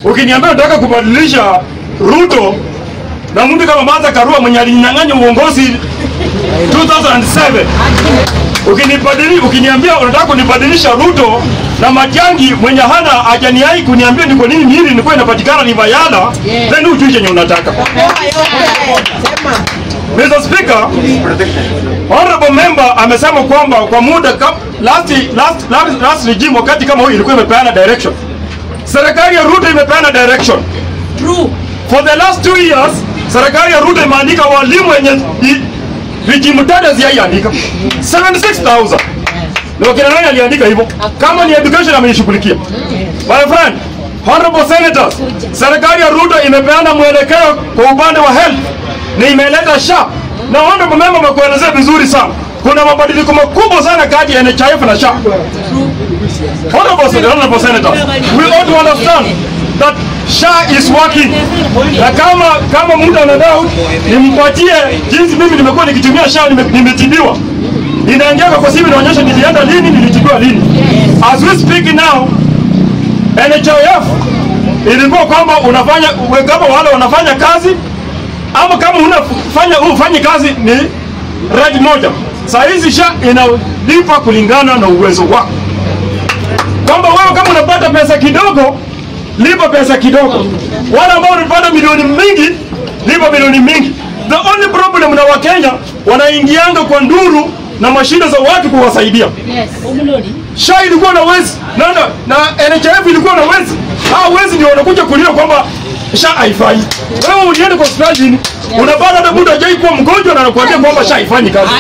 Ukiniambia unataka kubadilisha Ruto na mtu kama Martha Karua mwenye alinyang'anya uongozi 2007, ukiniambia unataka kunibadilisha Ruto na Matiang'i mwenye hana hajaniai kuniambia ni kwa nini mimi nilikuwa inapatikana ni bayana, then ujue chenye unataka. Mr. Speaker, honorable member amesema kwamba kwa muda last regime wakati kama huyu ilikuwa imepeana direction. Serikali ya Ruto imepeana direction. True. For the last 2 years, serikali ya Ruto imeandika walimu wenye regime tata ziaiandika 76,000. Na wakina nani aliandika hivyo? Kama ni education amenishughulikia. My friend, honorable senators, serikali ya Ruto imepeana mwelekeo kwa upande wa health na imeleta SHA. Na honorable member amekuelezea vizuri sana. Kuna mabadiliko makubwa sana kati ya NHIF na SHA. Honorable senators, we ought to understand that SHA is working. Na kama mtu ana doubt, nimpatie jinsi mimi nimekuwa nikitumia SHA, nimetibiwa. Inaingia kwa simu inaonyesha nilienda lini, nilitibiwa lini. As we speak now, NHIF ilikuwa kwamba kama wale wanafanya kazi ama kama unafanya kazi ni rate moja. Saa hizi SHA inalipa kulingana na uwezo wako. Kwamba wewe kama unapata pesa kidogo, lipa pesa kidogo. Wale ambao wanapata milioni mingi, lipa milioni mingi. The only problem na Wakenya wanaingianga kwa nduru na mashida za watu kuwasaidia. Yes. SHA ilikuwa na wezi na NHIF ilikuwa na wezi. Hao wezi ndio wanakuja kulia kwamba SHA haifai. Wewe ulienda kwa hospitali unapata hata mtu hajai kuwa mgonjwa na anakuambia kwamba SHA haifanyi kazi.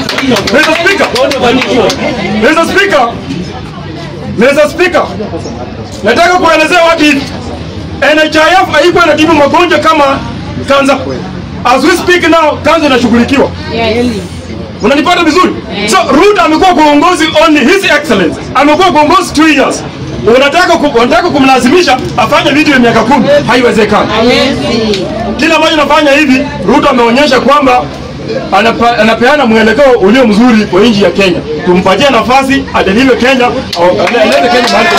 Mr. Speaker, nataka kuelezea watu hivi. NHIF haikuwa inatibu magonjwa kama kanza. As we speak now, kanza inashughulikiwa. Yes. Unanipata vizuri? So Ruto amekuwa kwa uongozi only his excellence. Amekuwa kwa uongozi 2 years. Unataka kumlazimisha afanye vitu vya miaka 10, haiwezekani. Kila mmoja anafanya hivi. Ruto ameonyesha kwamba anapeana mwelekeo ulio mzuri kwa nchi ya Kenya. Tumpatie nafasi adelive Kenya au alete Kenya mahali.